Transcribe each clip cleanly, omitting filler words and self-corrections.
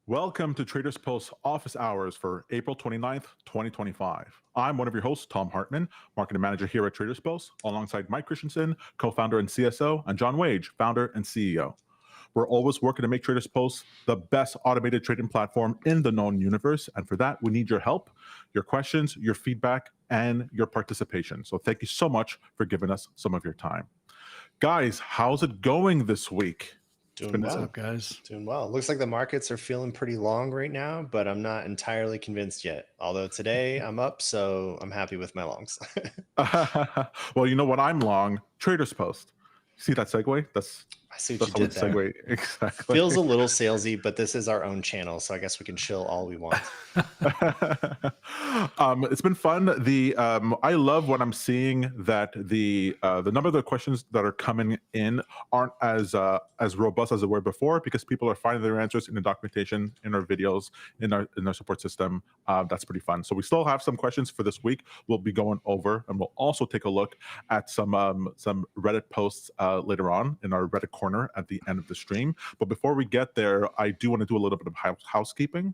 Welcome to TradersPost office hours for April 29th, 2025. I'm one of your hosts, Tom Hartman, marketing manager here at TradersPost, alongside Mike Christensen, co-founder and CSO, and John Wage, founder and CEO. We're always working to make TradersPost the best automated trading platform in the known universe, and for that, we need your help, your questions, your feedback, and your participation. So thank you so much for giving us some of your time. Guys, how's it going this week? Doing well. What's up, guys? Doing well. Looks like the markets are feeling pretty long right now, but I'm not entirely convinced yet. Although today I'm up, so I'm happy with my longs. Well, you know what? I'm long. TradersPost. See that segue? I see what you did there. Segue. Exactly. Feels a little salesy, but this is our own channel, so I guess we can chill all we want. It's been fun. I love when I'm seeing that the number of the questions that are coming in aren't as robust as they were before, because people are finding their answers in the documentation, in our videos, in our support system. That's pretty fun. So we still have some questions for this week. We'll be going over, and we'll also take a look at some Reddit posts later on in our Reddit corner at the end of the stream. But before we get there, I do want to do a little bit of housekeeping.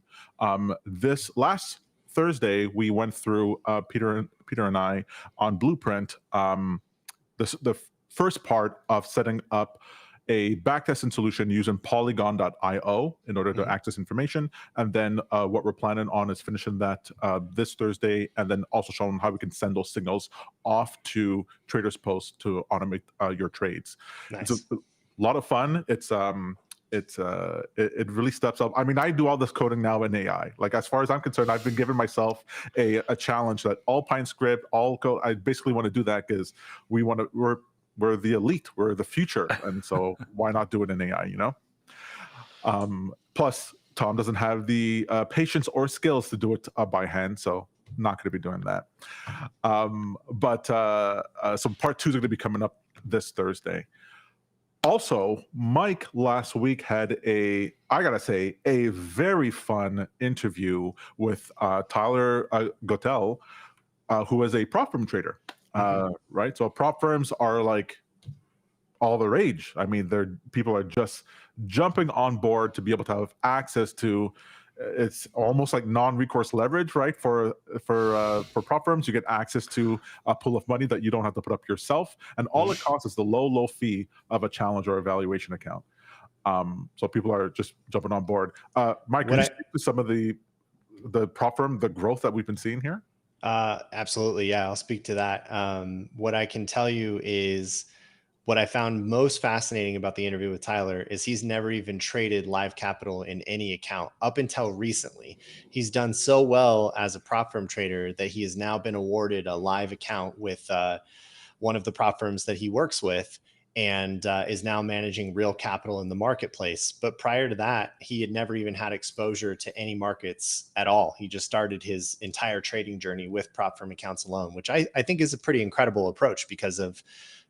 This last Thursday, we went through Peter and I on Blueprint, the first part of setting up a backtesting solution using Polygon.io in order to access information. And then what we're planning on is finishing that this Thursday, and then also showing how we can send those signals off to TradersPost to automate your trades. Nice. It's a lot of fun. It really steps up. I mean, I do all this coding now in AI. Like, as far as I'm concerned, I've been giving myself a challenge that all Pine script, all code. I basically want to do that because we're the elite, we're the future, and so why not do it in AI? You know. Plus, Tom doesn't have the patience or skills to do it by hand, so not going to be doing that. So part 2 is going to be coming up this Thursday. Also, Mike last week had I gotta say, a very fun interview with Tyler Gotell, who is a prop firm trader, right? So prop firms are like all the rage. I mean, people are just jumping on board to be able to have access to. It's almost like non-recourse leverage, right? For prop firms, you get access to a pool of money that you don't have to put up yourself, and all it costs is the low fee of a challenge or evaluation account. So people are just jumping on board. Mike, can you speak to some of the prop firm, the growth that we've been seeing here? Absolutely, yeah. I'll speak to that. What I can tell you is, what I found most fascinating about the interview with Tyler is he's never even traded live capital in any account up until recently. He's done so well as a prop firm trader that he has now been awarded a live account with one of the prop firms that he works with, and is now managing real capital in the marketplace. But prior to that, he had never even had exposure to any markets at all. He just started his entire trading journey with prop firm accounts alone, which I think is a pretty incredible approach because of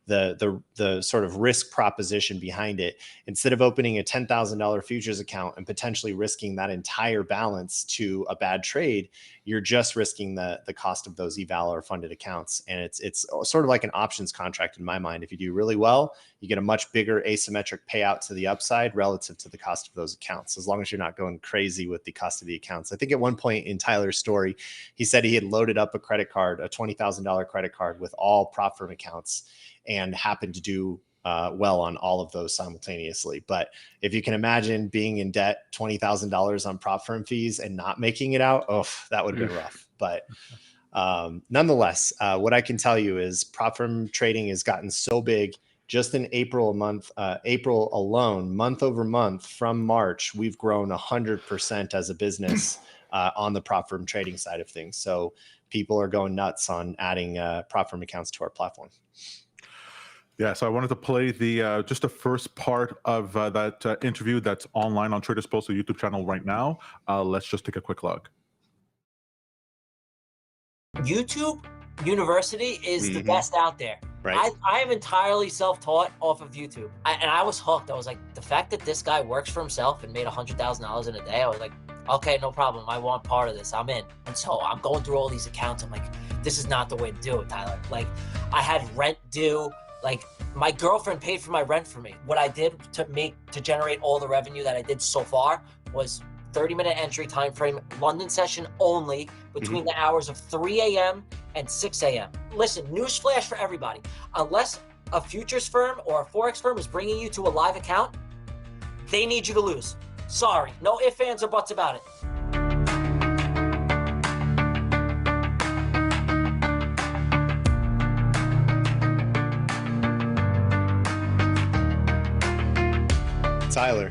the sort of risk proposition behind it. Instead of opening a $10,000 futures account and potentially risking that entire balance to a bad trade, you're just risking the cost of those eval or funded accounts. And it's sort of like an options contract in my mind. If you do really well, you get a much bigger asymmetric payout to the upside relative to the cost of those accounts, as long as you're not going crazy with the cost of the accounts. I think at one point in Tyler's story, he said he had loaded up a credit card, a $20,000 credit card with all prop firm accounts, and happened to do well on all of those simultaneously. But if you can imagine being in debt $20,000 on prop firm fees and not making it out, that would have been rough. But nonetheless, what I can tell you is prop firm trading has gotten so big. Just in April alone, month over month from March, we've grown 100% as a business on the prop firm trading side of things. So people are going nuts on adding prop firm accounts to our platform. Yeah, so I wanted to play just the first part of that interview that's online on TradersPost, the YouTube channel right now. Let's just take a quick look. YouTube University is the best out there. Right. I am entirely self-taught off of YouTube. And I was hooked. I was like, the fact that this guy works for himself and made $100,000 in a day, I was like, okay, no problem. I want part of this. I'm in. And so I'm going through all these accounts. I'm like, this is not the way to do it, Tyler. Like, I had rent due. Like, my girlfriend paid for my rent for me. What I did to generate all the revenue that I did so far was 30-minute entry time frame, London session only, between the hours of 3 a.m. and 6 a.m. Listen, newsflash for everybody. Unless a futures firm or a Forex firm is bringing you to a live account, they need you to lose. Sorry, no ifs, ands, or buts about it. Tyler.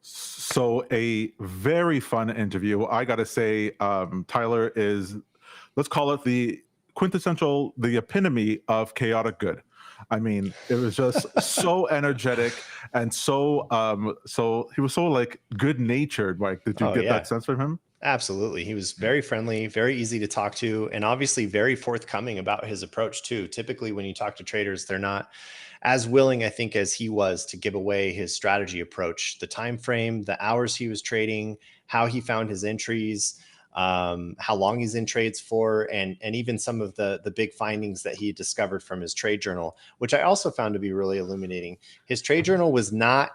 So a very fun interview. I got to say, Tyler is, let's call it the quintessential, the epitome of chaotic good. I mean, it was just so energetic and so he was so like good natured. Like, did you get that sense from him? Absolutely. He was very friendly, very easy to talk to, and obviously very forthcoming about his approach too. Typically, when you talk to traders, they're not as willing, I think, as he was to give away his strategy approach, the time frame, the hours he was trading, how he found his entries, how long he's in trades for, and even some of the big findings that he discovered from his trade journal, which I also found to be really illuminating. His trade journal was not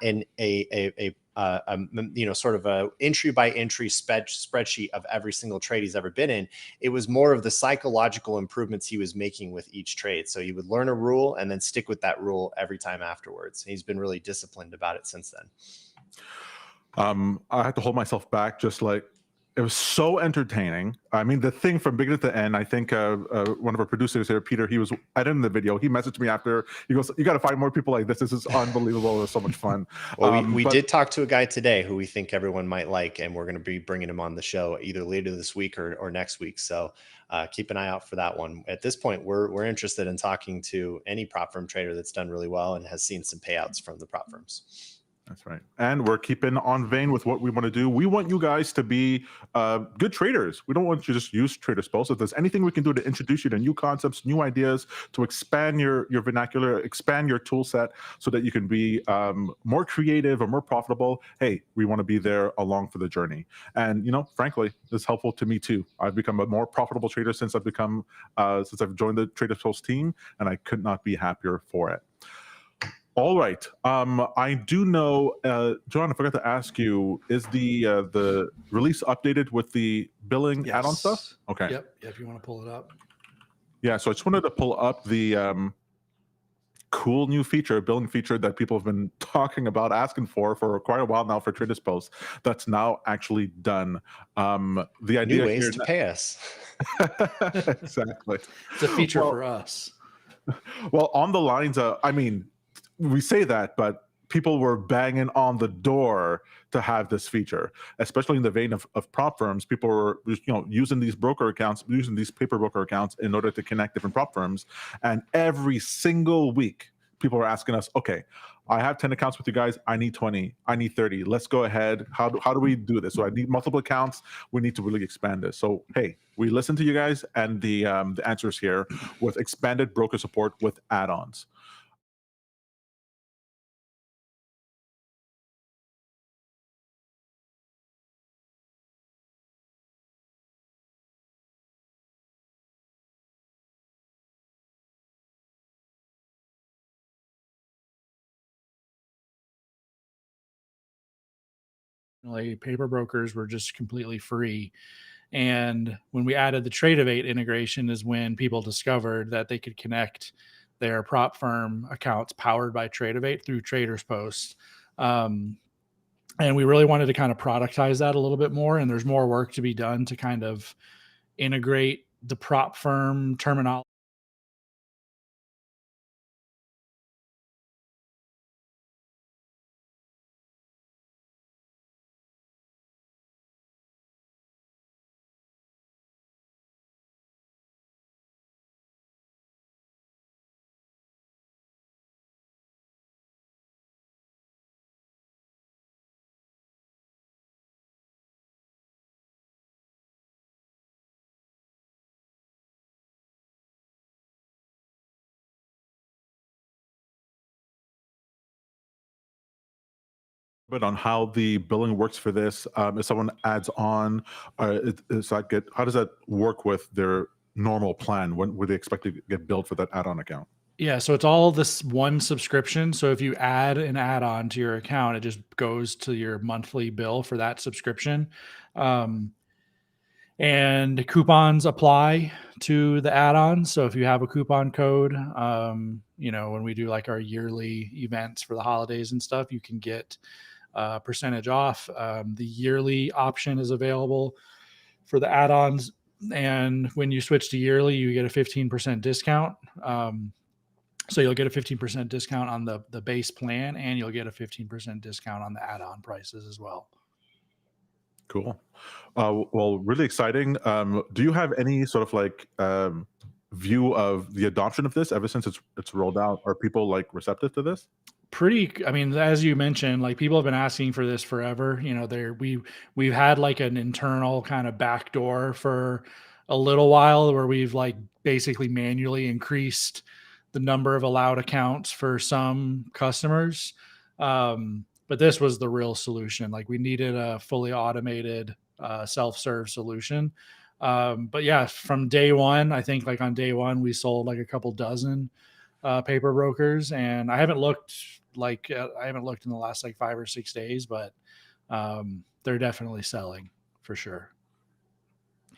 sort of a entry by entry spreadsheet of every single trade he's ever been in. It was more of the psychological improvements he was making with each trade. So he would learn a rule and then stick with that rule every time afterwards. He's been really disciplined about it since then. I had to hold myself back, just like, it was so entertaining. I mean, the thing from beginning to end, I think one of our producers here, Peter, he was editing the video. He messaged me after. He goes, "You got to find more people like this. This is unbelievable. It was so much fun." Well, we did talk to a guy today who we think everyone might like, and we're going to be bringing him on the show either later this week or next week. So keep an eye out for that one. At this point, we're interested in talking to any prop firm trader that's done really well and has seen some payouts from the prop firms. That's right. And we're keeping on vein with what we want to do. We want you guys to be good traders. We don't want you to just use TradersPost. If there's anything we can do to introduce you to new concepts, new ideas, to expand your vernacular, expand your tool set so that you can be more creative or more profitable, hey, we want to be there along for the journey. And, frankly, it's helpful to me too. I've become a more profitable trader since I've joined the TradersPost team, and I could not be happier for it. All right. I do know, John, I forgot to ask you, is the release updated with the billing add-on stuff? Okay. Yep. If you want to pull it up. Yeah. So I just wanted to pull up the cool new feature, billing feature that people have been talking about, asking for quite a while now for TradersPost. That's now actually done. The idea new ways here to pay us. Exactly. It's a feature for us. Well, on the lines of, I mean, we say that, but people were banging on the door to have this feature, especially in the vein of prop firms. People were, using these broker accounts, using these paper broker accounts in order to connect different prop firms. And every single week, people were asking us, okay, I have 10 accounts with you guys. I need 20. I need 30. Let's go ahead. How do we do this? So I need multiple accounts. We need to really expand this. So, hey, we listen to you guys, and the answers here with expanded broker support with add-ons. Paper brokers were just completely free. And when we added the Tradovate integration is when people discovered that they could connect their prop firm accounts powered by Tradovate through TradersPost. And we really wanted to kind of productize that a little bit more. And there's more work to be done to kind of integrate the prop firm terminology. But on how the billing works for this, if someone adds on, how does that work with their normal plan? When would they expect to get billed for that add-on account? Yeah, so it's all this one subscription. So if you add an add-on to your account, it just goes to your monthly bill for that subscription. Um, and coupons apply to the add-ons. So if you have a coupon code, when we do like our yearly events for the holidays and stuff, you can get a percentage off. The yearly option is available for the add-ons. And when you switch to yearly, you get a 15% discount. So you'll get a 15% discount on the base plan, and you'll get a 15% discount on the add-on prices as well. Cool. Well, really exciting. Do you have any sort of like view of the adoption of this ever since it's rolled out? Are people like receptive to this? I mean, as you mentioned, like people have been asking for this forever. We've had like an internal kind of backdoor for a little while where we've like basically manually increased the number of allowed accounts for some customers. But this was the real solution. Like we needed a fully automated self-serve solution. But yeah, from day one, I think like on day one, we sold like a couple dozen paper brokers, and I haven't looked in the last like 5 or 6 days, but they're definitely selling for sure.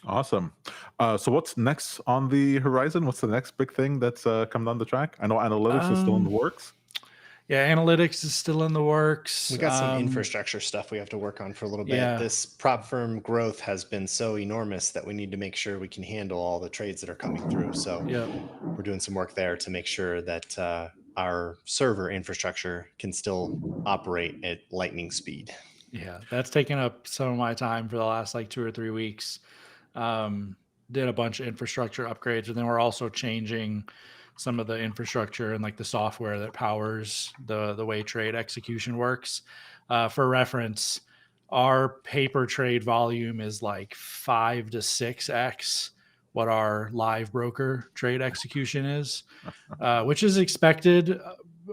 Awesome. So what's next on the horizon? What's the next big thing that's come down the track? I know analytics is still in the works. Yeah, analytics is still in the works. We got some infrastructure stuff we have to work on for a little bit. Yeah. This prop firm growth has been so enormous that we need to make sure we can handle all the trades that are coming through. So we're doing some work there to make sure that our server infrastructure can still operate at lightning speed. Yeah, that's taken up some of my time for the last like 2 or 3 weeks. Did a bunch of infrastructure upgrades, and then we're also changing some of the infrastructure and like the software that powers the way trade execution works. For reference, our paper trade volume is like 5 to 6x what our live broker trade execution is, which is expected.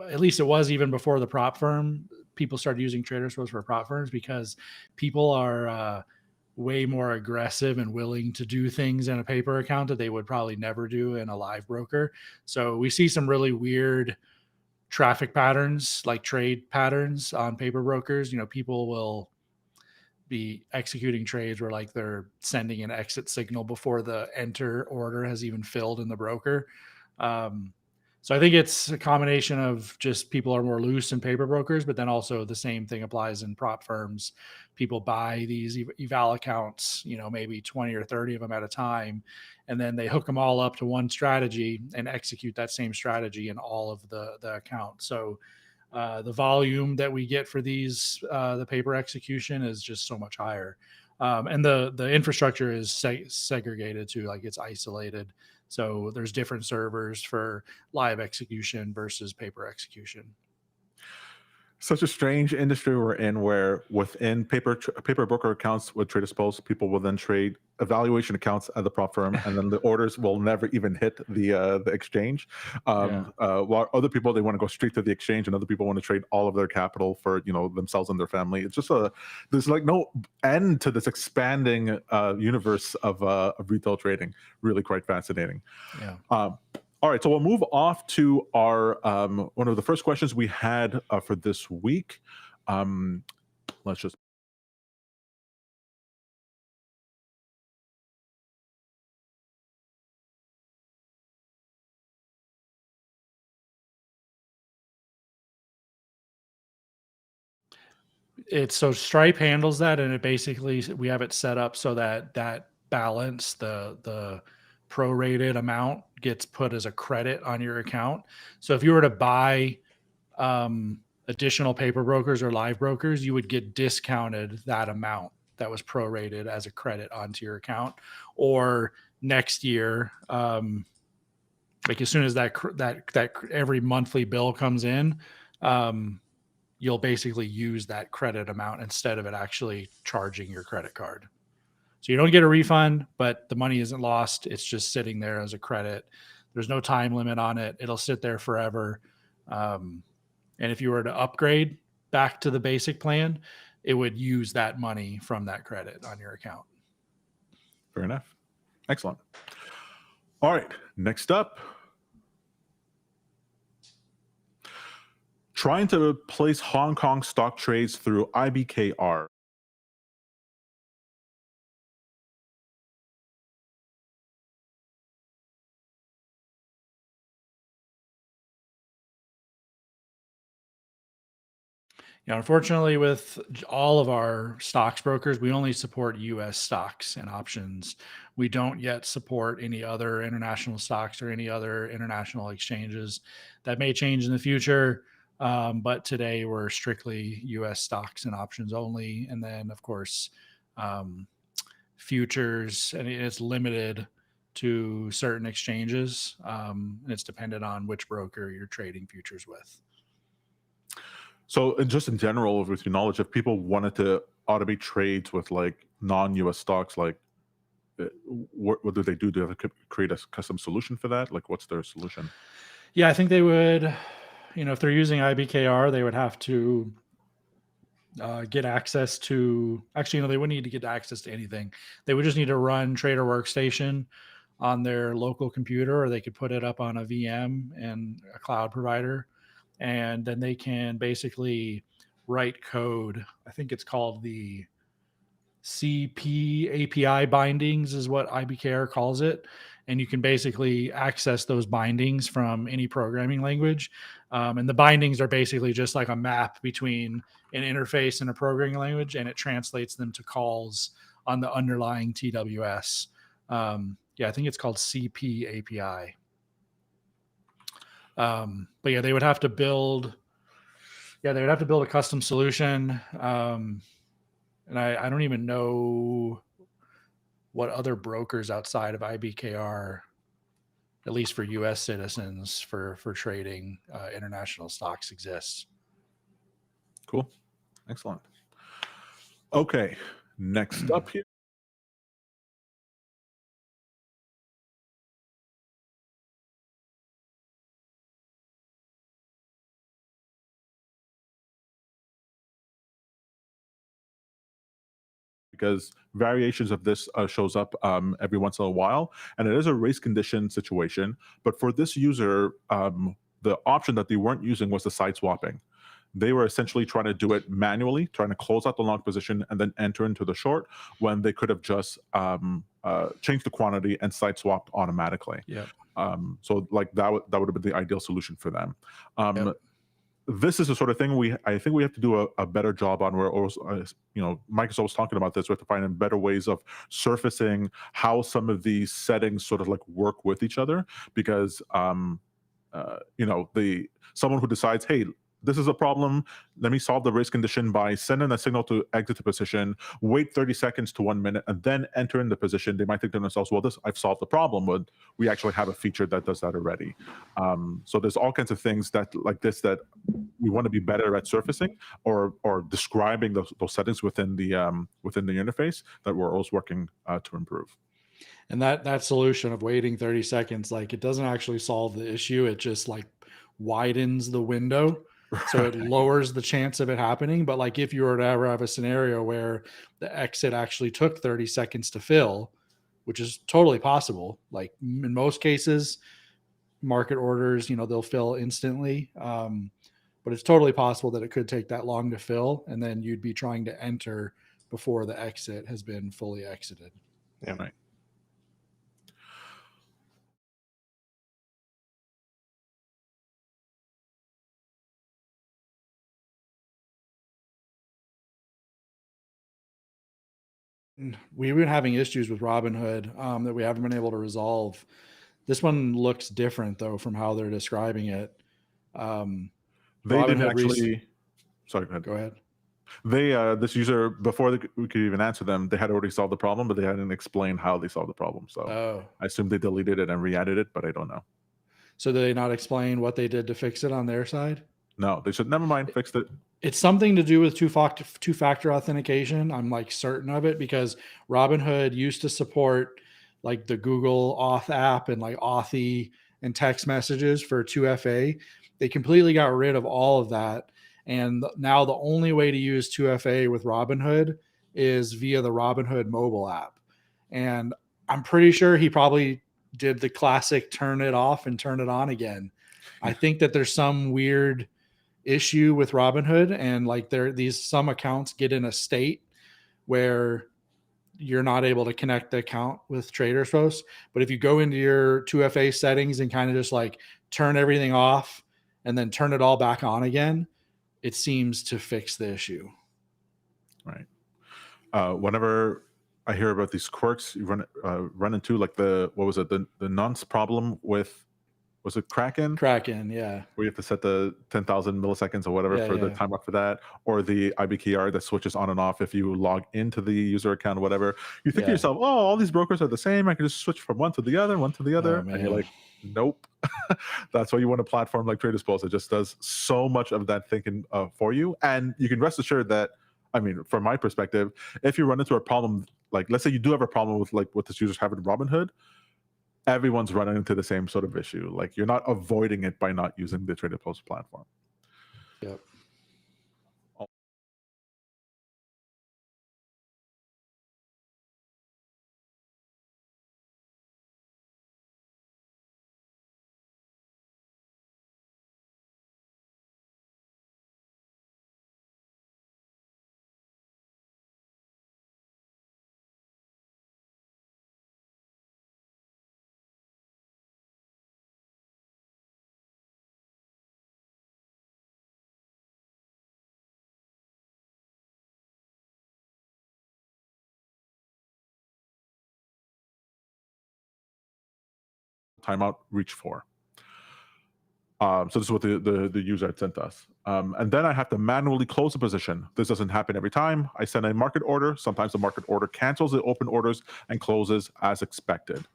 At least it was even before the prop firm. People started using TradersPost for prop firms because people are way more aggressive and willing to do things in a paper account that they would probably never do in a live broker. So we see some really weird traffic patterns, like trade patterns on paper brokers. People will be executing trades where like they're sending an exit signal before the enter order has even filled in the broker. So I think it's a combination of just people are more loose in paper brokers, but then also the same thing applies in prop firms. People buy these eval accounts, maybe 20 or 30 of them at a time, and then they hook them all up to one strategy and execute that same strategy in all of the accounts. So the volume that we get for these, the paper execution is just so much higher. And the infrastructure is segregated too, like it's isolated. So there's different servers for live execution versus paper execution. Such a strange industry we're in, where within paper broker accounts with TradersPost, people will then trade evaluation accounts at the prop firm, and then the orders will never even hit the exchange. While other people, they want to go straight to the exchange, and other people want to trade all of their capital for themselves and their family. It's just there's like no end to this expanding universe of retail trading. Really quite fascinating. Yeah. All right, so we'll move off to our one of the first questions we had for this week. Let's just. So Stripe handles that, and it basically, we have it set up so that balance, the prorated amount, gets put as a credit on your account. So if you were to buy additional paper brokers or live brokers, you would get discounted that amount that was prorated as a credit onto your account. Or next year, like as soon as that every monthly bill comes in, you'll basically use that credit amount instead of it actually charging your credit card. So you don't get a refund, but the money isn't lost. It's just sitting there as a credit. There's no time limit on it. It'll sit there forever. And if you were to upgrade back to the basic plan, it would use that money from that credit on your account. Fair enough. Excellent. All right, next up. trying to place Hong Kong stock trades through IBKR. Yeah, unfortunately, with all of our stocks brokers, we only support US stocks and options. We don't yet support any other international stocks or any other international exchanges. That may change in the future, but today we're strictly US stocks and options only. And then, of course, um, futures, and it's limited to certain exchanges. And it's dependent on which broker you're trading futures with. So, and just in general, with your knowledge, if people wanted to automate trades with like non-US stocks, like what do they do? Do they have to create a custom solution for that? Like, what's their solution? Yeah, I think they would, if they're using IBKR, they would have to get access to, actually, they wouldn't need to get access to anything. They would just need to run Trader Workstation on their local computer, or they could put it up on a VM and a cloud provider. And then they can basically write code. I think it's called the CP API bindings is what IBKR calls it. And you can basically access those bindings from any programming language. And the bindings are basically just like a map between an interface and a programming language, and it translates them to calls on the underlying TWS. Yeah, I think it's called CP API. But yeah, they would have to build a custom solution. And I don't even know what other brokers outside of IBKR, at least for US citizens, for trading international stocks exists. Cool. Excellent. Okay. Next up here. Because variations of this shows up every once in a while, and it is a race condition situation. But for this user, the option that they weren't using was the side swapping. They were essentially trying to do it manually, trying to close out the long position and then enter into the short, when they could have just changed the quantity and side swapped automatically. Yeah. So like that would have been the ideal solution for them. Yep. This is the sort of thing I think we have to do a better job on, where also, Mike is always talking about this. We have to find better ways of surfacing how some of these settings sort of like work with each other, because someone who decides, hey, this is a problem, let me solve the race condition by sending a signal to exit the position, wait 30 seconds to 1 minute, and then enter in the position. They might think to themselves, well, I've solved the problem, but we actually have a feature that does that already. So there's all kinds of things that we want to be better at surfacing or describing those settings within the interface that we're always working to improve. And that solution of waiting 30 seconds, like, it doesn't actually solve the issue. It just like widens the window. So it lowers the chance of it happening. But like, if you were to ever have a scenario where the exit actually took 30 seconds to fill, which is totally possible, like in most cases, market orders, they'll fill instantly. But it's totally possible that it could take that long to fill, and then you'd be trying to enter before the exit has been fully exited. Yeah. Right. We've been having issues with Robinhood that we haven't been able to resolve. This one looks different, though, from how they're describing it. They didn't actually. Sorry, go ahead. Go ahead. They this user, before we could even answer them, they had already solved the problem, but they hadn't explained how they solved the problem. So I assume they deleted it and re-added it, but I don't know. So did they not explain what they did to fix it on their side? No, they said, never mind, fixed it. It's something to do with two-factor authentication. I'm like certain of it, because Robinhood used to support like the Google Auth app and like Authy and text messages for 2FA. They completely got rid of all of that. And now the only way to use 2FA with Robinhood is via the Robinhood mobile app. And I'm pretty sure he probably did the classic turn it off and turn it on again. I think that there's some weird issue with Robinhood, and like some accounts get in a state where you're not able to connect the account with TradersPost. But if you go into your 2FA settings and kind of just like turn everything off and then turn it all back on again, it seems to fix the issue. Right. Whenever I hear about these quirks, you run into like the nonce problem with, was it Kraken? Kraken, yeah. Where you have to set the 10,000 milliseconds or whatever for the timeout for that, or the IBKR that switches on and off if you log into the user account or whatever. You think to yourself, oh, all these brokers are the same. I can just switch from one to the other. And you're like, nope. That's why you want a platform like TradersPost. It just does so much of that thinking for you. And you can rest assured that, I mean, from my perspective, if you run into a problem, like let's say you do have a problem with like what this user's having in Robinhood, everyone's running into the same sort of issue. Like you're not avoiding it by not using the TradersPost platform. Yep. Timeout reach for. So this is what the user had sent us. And then I have to manually close a position. This doesn't happen every time. I send a market order. Sometimes the market order cancels the open orders and closes as expected.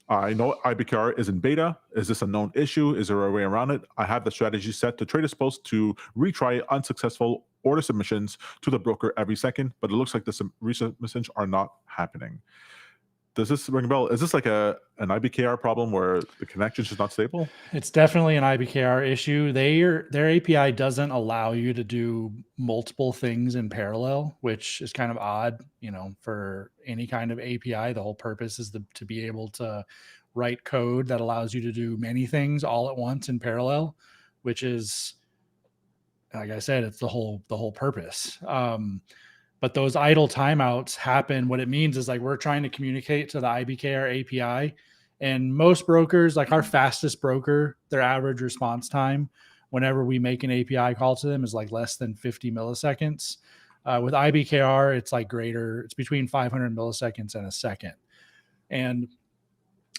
I know IBKR is in beta. Is this a known issue? Is there a way around it? I have the strategy set to TradersPost to retry unsuccessful order submissions to the broker every second, but it looks like the resubmissions are not happening. Does this ring a bell? Is this like an IBKR problem where the connection is just not stable? It's definitely an IBKR issue. Their API doesn't allow you to do multiple things in parallel, which is kind of odd, you know, for any kind of API. The whole purpose is to be able to write code that allows you to do many things all at once in parallel, which is, like I said, it's the whole purpose. But those idle timeouts happen. What it means is like we're trying to communicate to the IBKR API, and most brokers, like our fastest broker, their average response time whenever we make an API call to them is like less than 50 milliseconds. With IBKR, it's like greater. It's between 500 milliseconds and a second. And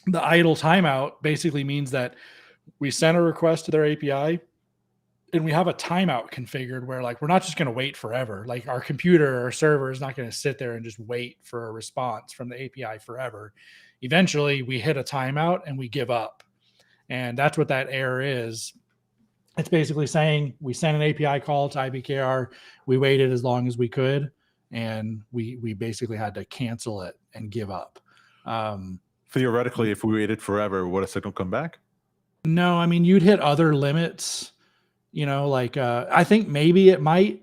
the idle timeout basically means that we send a request to their API, and we have a timeout configured where like we're not just going to wait forever. Like our computer or server is not going to sit there and just wait for a response from the API forever. Eventually we hit a timeout and we give up. And that's what that error is. It's basically saying we sent an API call to IBKR. We waited as long as we could, and we basically had to cancel it and give up. Theoretically, if we waited forever, would a signal come back? No, I mean, you'd hit other limits. You know, like I think maybe it might.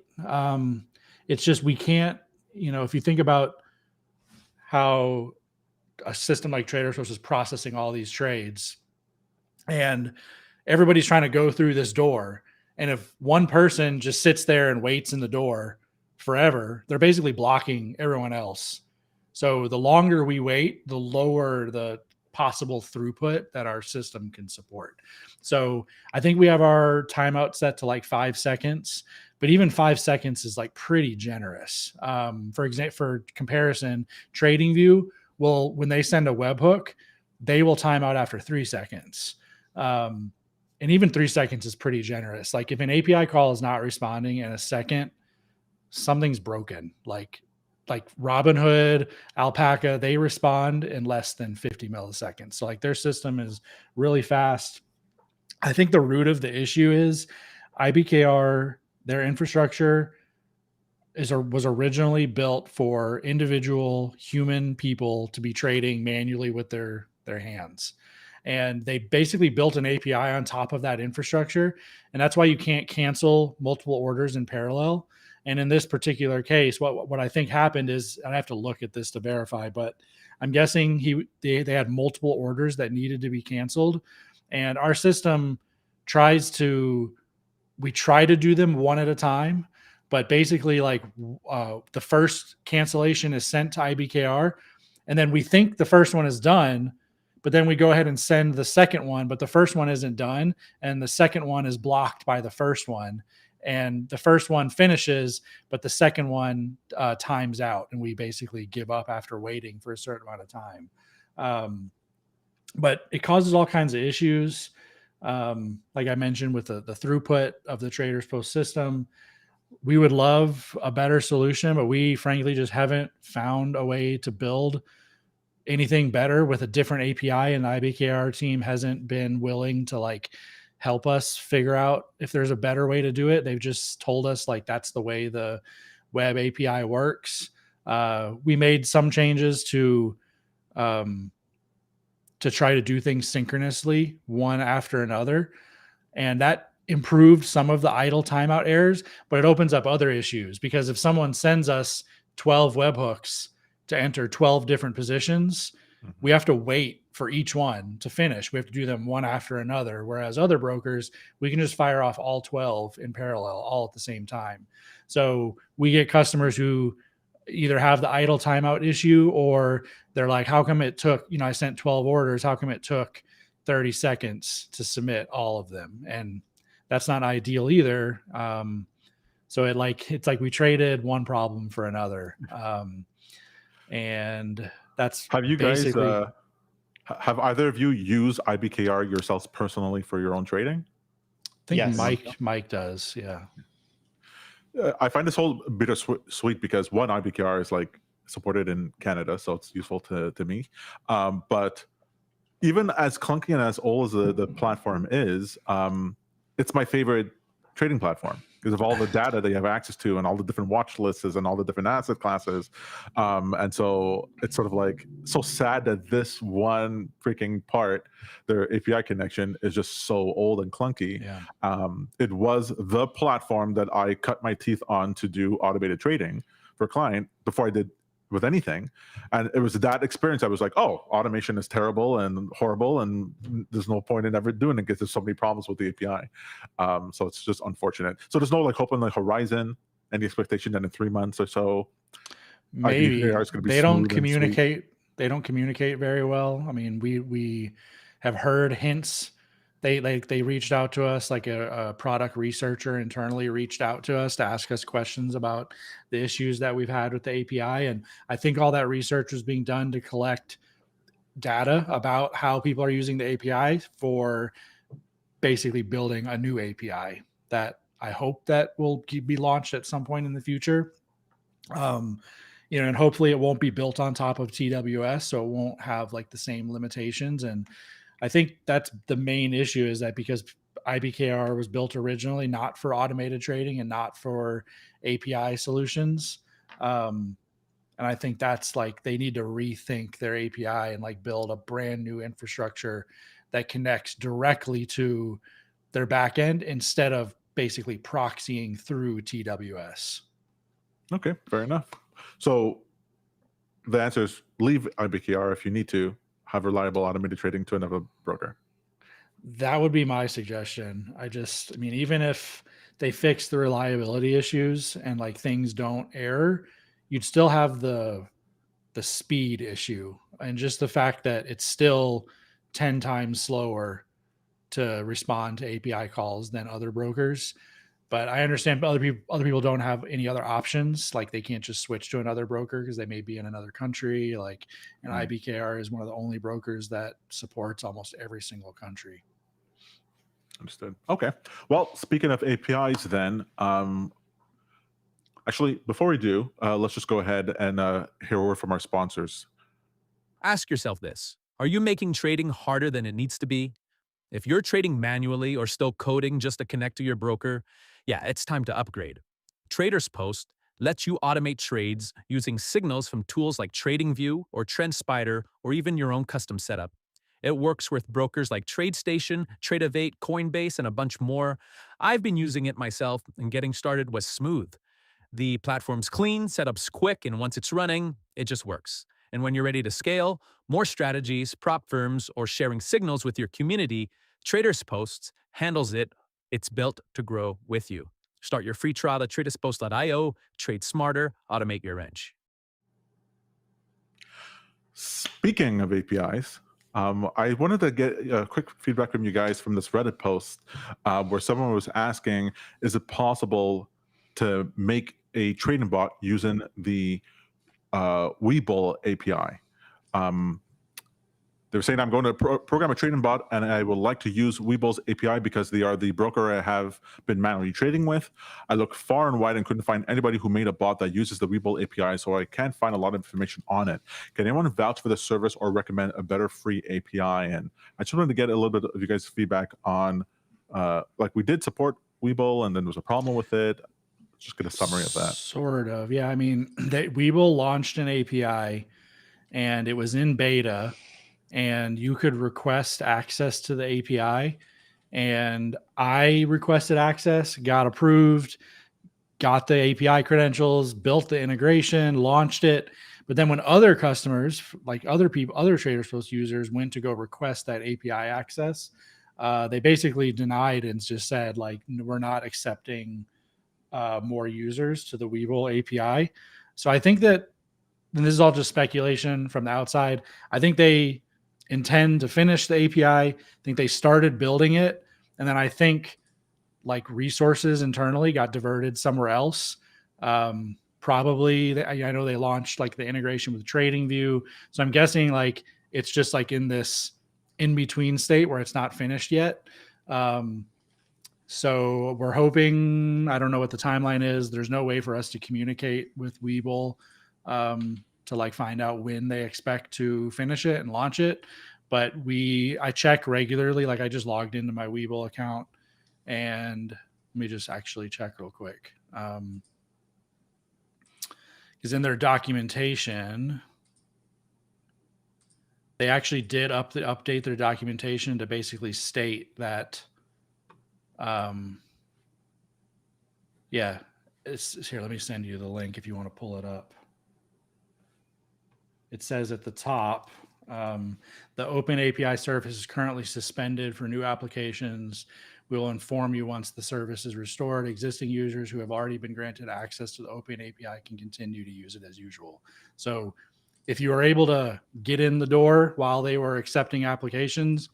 It's just we can't, you know, if you think about how a system like TradersPost is processing all these trades and everybody's trying to go through this door. And if one person just sits there and waits in the door forever, they're basically blocking everyone else. So the longer we wait, the lower the possible throughput that our system can support. So I think we have our timeout set to like 5 seconds, but even 5 seconds is like pretty generous. For example, for comparison, TradingView will, when they send a webhook, they will time out after 3 seconds. And even 3 seconds is pretty generous. Like if an API call is not responding in a second, something's broken. Like Robinhood, Alpaca, they respond in less than 50 milliseconds. So like their system is really fast. I think the root of the issue is IBKR, their infrastructure was originally built for individual human people to be trading manually with their hands. And they basically built an API on top of that infrastructure. And that's why you can't cancel multiple orders in parallel. And in this particular case, what I think happened is, and I have to look at this to verify, but I'm guessing they had multiple orders that needed to be canceled. And our system tries to we try to do them one at a time, but basically like the first cancellation is sent to IBKR, and then we think the first one is done, but then we go ahead and send the second one, but the first one isn't done, and the second one is blocked by the first one, and the first one finishes, but the second one times out, and we basically give up after waiting for a certain amount of time. But it causes all kinds of issues. Like I mentioned with the throughput of the TradersPost system, we would love a better solution, but we frankly just haven't found a way to build anything better with a different API, and the IBKR team hasn't been willing to like help us figure out if there's a better way to do it. They've just told us like that's the way the web API works. We made some changes to try to do things synchronously, one after another, and that improved some of the idle timeout errors, but it opens up other issues, because if someone sends us 12 webhooks to enter 12 different positions, we have to wait for each one to finish. We have to do them one after another. Whereas other brokers, we can just fire off all 12 in parallel, all at the same time. So we get customers who either have the idle timeout issue, or they're like, how come it took, I sent 12 orders. How come it took 30 seconds to submit all of them? And that's not ideal either. So it's like we traded one problem for another. And that's Have you guys, basically. have either of you used IBKR yourselves personally for your own trading? I think Yes. Mike does. Yeah. I find this whole bittersweet because one, IBKR is like supported in Canada, so it's useful to me. But even as clunky and as old as the platform is, it's my favorite trading platform because of all the data that you have access to and all the different watch lists and all the different asset classes. And so it's sort of like so sad that this one freaking part, their API connection, is just so old and clunky. Yeah. It was the platform that I cut my teeth on to do automated trading for a client before I did with anything. And it was that experience I was like, oh, automation is terrible and horrible, and there's no point in ever doing it because there's so many problems with the API. So it's just unfortunate. So there's no like hope on the horizon and the expectation that in 3 months or so Maybe IBKR is going to be they don't smooth and sweet. communicate. They don't communicate very well. I mean, we have heard hints. They reached out to us, like a product researcher internally reached out to us to ask us questions about the issues that we've had with the API. And I think all that research was being done to collect data about how people are using the API for basically building a new API that I hope that will be launched at some point in the future. And hopefully it won't be built on top of TWS, so it won't have like the same limitations. And I think that's the main issue, is that because IBKR was built originally not for automated trading and not for API solutions. And I think that's like, they need to rethink their API and like build a brand new infrastructure that connects directly to their backend instead of basically proxying through TWS. Okay, fair enough. So the answer is leave IBKR if you need to have reliable automated trading to another broker. That would be my suggestion. Even if they fix the reliability issues and like things don't error, you'd still have the speed issue, and just the fact that it's still 10 times slower to respond to API calls than other brokers. But I understand other people don't have any other options. Like they can't just switch to another broker because they may be in another country. Like, and IBKR is one of the only brokers that supports almost every single country. Understood. Okay. Well, speaking of APIs then, actually, before we do, let's just go ahead and hear a word from our sponsors. Ask yourself this: are you making trading harder than it needs to be? If you're trading manually or still coding just to connect to your broker, yeah, it's time to upgrade. TradersPost lets you automate trades using signals from tools like TradingView or TrendSpider, or even your own custom setup. It works with brokers like TradeStation, Tradovate, Coinbase, and a bunch more. I've been using it myself, and getting started was smooth. The platform's clean, setup's quick, and once it's running, it just works. And when you're ready to scale more strategies, prop firms, or sharing signals with your community, TradersPost handles it It's built to grow with you. Start your free trial at TradersPost.io. Trade smarter, automate your edge. Speaking of APIs, I wanted to get a quick feedback from you guys from this Reddit post where someone was asking, is it possible to make a trading bot using the Webull API? They were saying, I'm going to program a trading bot and I would like to use Webull's API because they are the broker I have been manually trading with. I looked far and wide and couldn't find anybody who made a bot that uses the Webull API, so I can't find a lot of information on it. Can anyone vouch for the service or recommend a better free API? And I just wanted to get a little bit of you guys' feedback on, like we did support Webull and then there was a problem with it. Just get a summary of that. Sort of, yeah. I mean, Webull launched an API and it was in beta, and you could request access to the API. And I requested access, got approved, got the API credentials, built the integration, launched it. But then when other customers, like other people, other TradersPost users went to go request that API access, they basically denied and just said, like, we're not accepting more users to the Webull API. So I think that, and this is all just speculation from the outside, I think they intend to finish the API. I think they started building it, and then I think like resources internally got diverted somewhere else. Probably, I know they launched like the integration with TradingView, so I'm guessing like it's just like in this in-between state where it's not finished yet. So we're hoping, I don't know what the timeline is. There's no way for us to communicate with Webull to like find out when they expect to finish it and launch it. But I check regularly. Like I just logged into my Webull account, and let me just actually check real quick. Because in their documentation, they actually did update their documentation to basically state that, yeah, it's here. Let me send you the link if you want to pull it up. It says at the top, the open API service is currently suspended for new applications. We will inform you once the service is restored. Existing users who have already been granted access to the open API can continue to use it as usual. So if you were able to get in the door while they were accepting applications,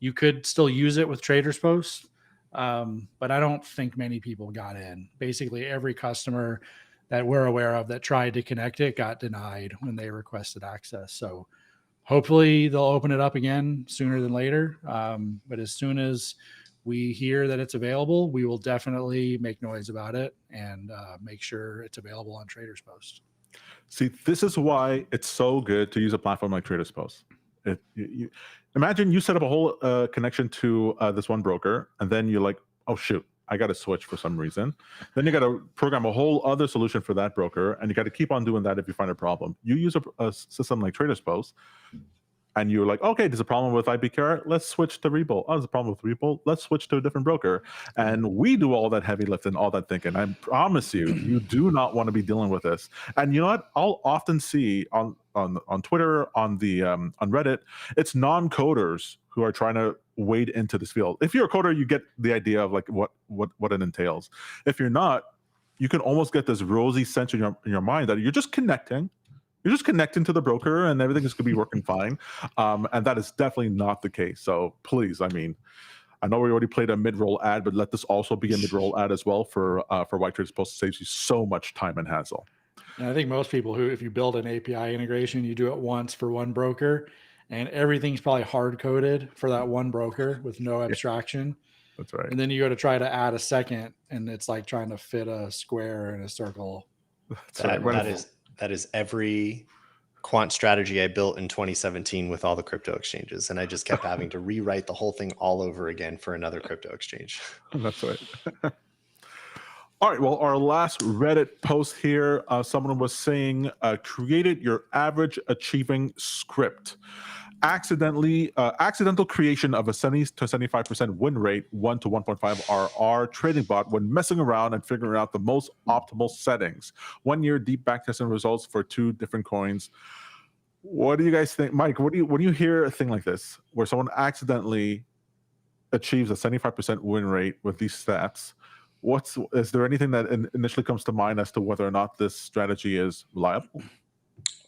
you could still use it with TradersPost. But I don't think many people got in. Basically, every customer that we're aware of that tried to connect it got denied when they requested access. So hopefully they'll open it up again sooner than later. But as soon as we hear that it's available, we will definitely make noise about it and make sure it's available on TradersPost. See, this is why it's so good to use a platform like TradersPost. Imagine you set up a whole connection to this one broker, and then you're like, oh, shoot, I got to switch for some reason. Then you got to program a whole other solution for that broker, and you got to keep on doing that if you find a problem. You use a system like TradersPost, and you're like, okay, there's a problem with IBKR, let's switch to Webull. Oh, there's a problem with Webull, let's switch to a different broker. And we do all that heavy lifting, all that thinking. I promise you, you do not want to be dealing with this. And you know what? I'll often see on Twitter, on Reddit, it's non-coders who are trying to wade into this field. If you're a coder, you get the idea of like what it entails. If you're not, you can almost get this rosy sense in your mind that you're just connecting. You're just connecting to the broker and everything is going to be working fine. And that is definitely not the case. So please, I mean, I know we already played a mid-roll ad, but let this also be a mid-roll ad as well for why TradersPost saves you so much time and hassle. And I think most people who, if you build an API integration, you do it once for one broker, and everything's probably hard-coded for that one broker with no abstraction. That's right. And then you go to try to add a second, and it's like trying to fit a square in a circle. That is every quant strategy I built in 2017 with all the crypto exchanges. And I just kept having to rewrite the whole thing all over again for another crypto exchange. That's right. All right. Well, our last Reddit post here, someone was saying, created your average achieving script. Accidental creation of a 70 to 75% win rate, 1 to 1.5 RR trading bot when messing around and figuring out the most optimal settings. 1 year deep backtesting results for 2 different coins. What do you guys think, Mike? When you hear a thing like this, where someone accidentally achieves a 75% win rate with these stats, is there anything that initially comes to mind as to whether or not this strategy is reliable?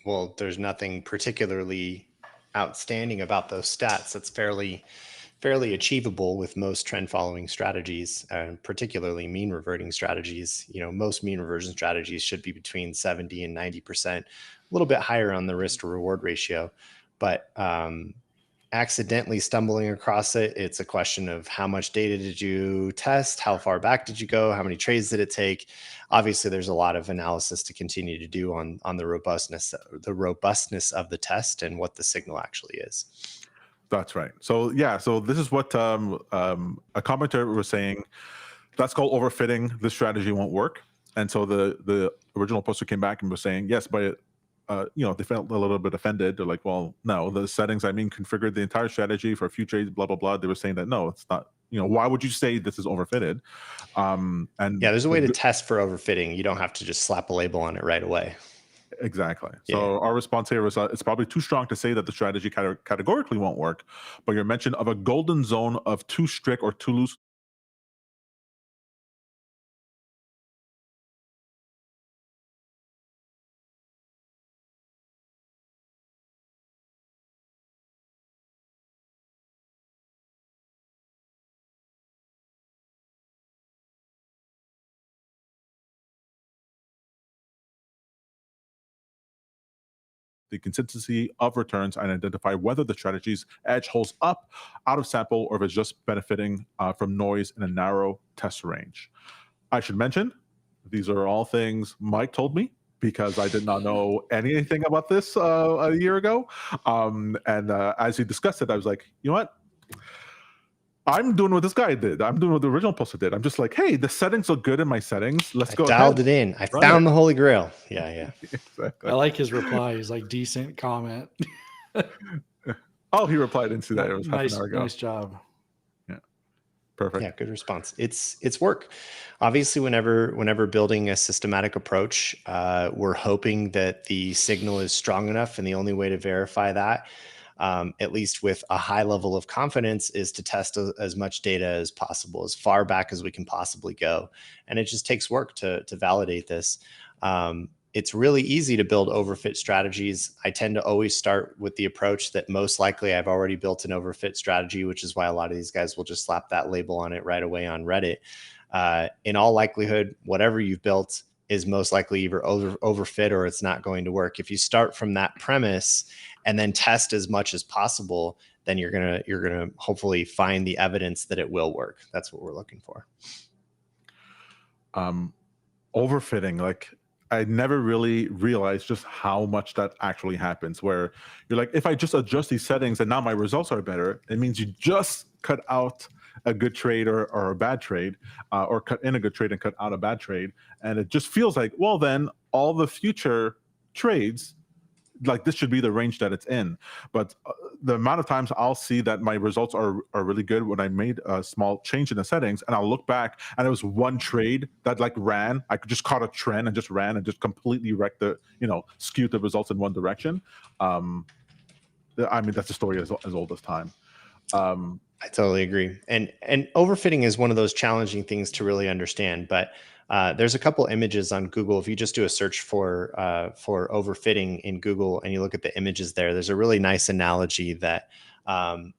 Well, there's nothing particularly outstanding about those stats. That's fairly achievable with most trend following strategies, and particularly mean reverting strategies. Most mean reversion strategies should be between 70 and 90%, a little bit higher on the risk to reward ratio. But accidentally stumbling across it, it's a question of how much data did you test? How far back did you go? How many trades did it take? Obviously, there's a lot of analysis to continue to do on the robustness of the test and what the signal actually is. That's right. So yeah, so this is what a commenter was saying. That's called overfitting. This strategy won't work. And so the original poster came back and was saying, yes, but they felt a little bit offended. They're like, well, no, the settings, configured the entire strategy for a few trades, blah, blah, blah. They were saying that, no, it's not, why would you say this is overfitted? And yeah, there's a way to test for overfitting. You don't have to just slap a label on it right away. Exactly. So our response here was, it's probably too strong to say that the strategy categorically won't work, but your mention of a golden zone of too strict or too loose the consistency of returns and identify whether the strategy's edge holds up out of sample or if it's just benefiting from noise in a narrow test range. I should mention, these are all things Mike told me because I did not know anything about this a year ago. As he discussed it, I was like, you know what? I'm doing what this guy did. I'm doing what the original poster did. I'm just like, hey, the settings look good in my settings. Let's go dialed ahead. it in. I found the holy grail. Yeah. Exactly. I like his reply. He's like, decent comment. Oh, he replied into that. It was nice, half an hour ago. nice job. Yeah, perfect. Yeah, good response. It's work. Obviously, whenever building a systematic approach, we're hoping that the signal is strong enough, and the only way to verify that, at least with a high level of confidence, is to test as much data as possible, as far back as we can possibly go. And it just takes work to validate this. It's really easy to build overfit strategies. I tend to always start with the approach that most likely I've already built an overfit strategy, which is why a lot of these guys will just slap that label on it right away on Reddit. In all likelihood, whatever you've built is most likely either overfit or it's not going to work. If you start from that premise and then test as much as possible, then you're gonna hopefully find the evidence that it will work. That's what we're looking for. Overfitting, like I never really realized just how much that actually happens, where you're like, if I just adjust these settings and now my results are better, it means you just cut out a good trade or a bad trade, or cut in a good trade and cut out a bad trade. And it just feels like, well, then all the future trades, like this should be the range that it's in. But the amount of times I'll see that my results are really good when I made a small change in the settings, and I'll look back and it was one trade that like ran. I could just caught a trend and just ran and just completely wrecked the, skewed the results in one direction. I mean, that's a story as old as time. I totally agree. And overfitting is one of those challenging things to really understand, but there's a couple images on Google. If you just do a search for overfitting in Google and you look at the images there, there's a really nice analogy that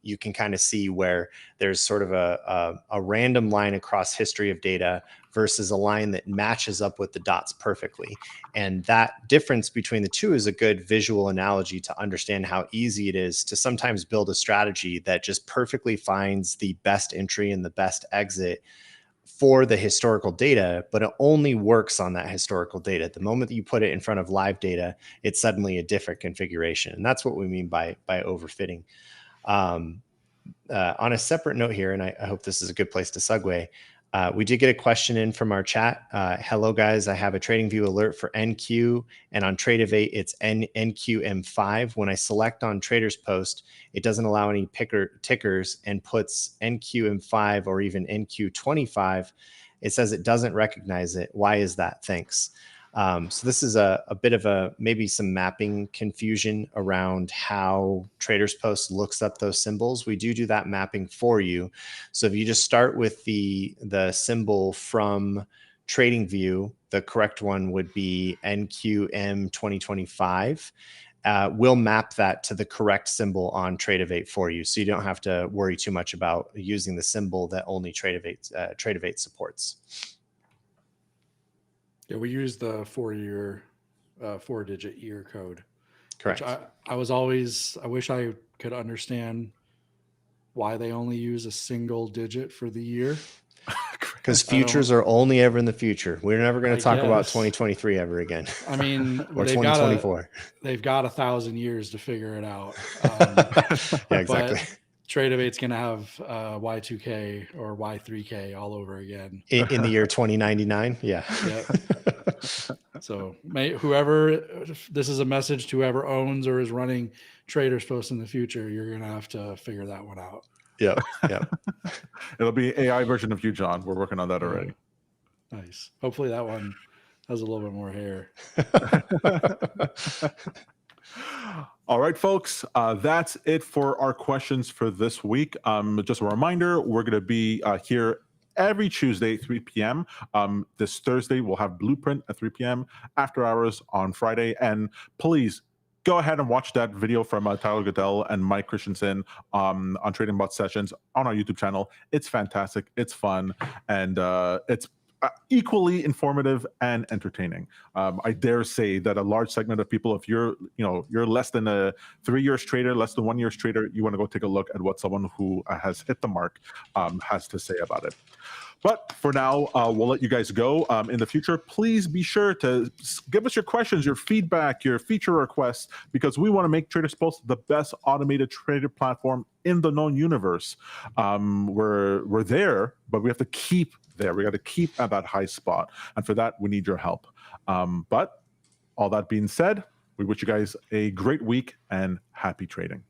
you can kind of see where there's sort of a random line across history of data versus a line that matches up with the dots perfectly. And that difference between the two is a good visual analogy to understand how easy it is to sometimes build a strategy that just perfectly finds the best entry and the best exit for the historical data, but it only works on that historical data. The moment that you put it in front of live data, it's suddenly a different configuration. And that's what we mean by overfitting. On a separate note here, and I hope this is a good place to segue, we did get a question in from our chat. Hello, guys. I have a TradingView alert for NQ, and on Tradovate, it's NQM5. When I select on TradersPost, it doesn't allow any tickers and puts NQM5 or even NQ25. It says it doesn't recognize it. Why is that? Thanks. So this is a bit of maybe some mapping confusion around how TradersPost looks up those symbols. We do that mapping for you. So if you just start with the symbol from TradingView, the correct one would be NQM 2025. We'll map that to the correct symbol on Tradovate for you, so you don't have to worry too much about using the symbol that only Tradovate supports. Yeah, we use the 4-digit year code. Correct. Which I wish I could understand why they only use a single digit for the year. Because futures are only ever in the future. We're never going to talk about guess. 2023 ever again. I mean, or 2024. They've got 1,000 years to figure it out. Yeah, exactly. But Tradovate's going to have Y2K or Y3K all over again. In the year 2099? Yeah. Yep. So this is a message to whoever owns or is running TradersPost in the future, you're going to have to figure that one out. Yeah. Yeah. It'll be AI version of you, John. We're working on that already. Nice. Hopefully that one has a little bit more hair. All right, folks, that's it for our questions for this week. Just a reminder, we're going to be here every Tuesday, 3 p.m. This Thursday, we'll have Blueprint at 3 p.m. after hours on Friday. And please go ahead and watch that video from Tyler Gotell and Mike Christensen on Trading Bot Sessions on our YouTube channel. It's fantastic. It's fun. And it's equally informative and entertaining. I dare say that a large segment of people, if you're less than a 3 years trader, less than 1 year's trader, you want to go take a look at what someone who has hit the mark has to say about it. But for now, we'll let you guys go. In the future, please be sure to give us your questions, your feedback, your feature requests, because we want to make TradersPost the best automated trader platform in the known universe. We're there, but we have to keep there. We got to keep at that high spot. And for that, we need your help. But all that being said, we wish you guys a great week and happy trading.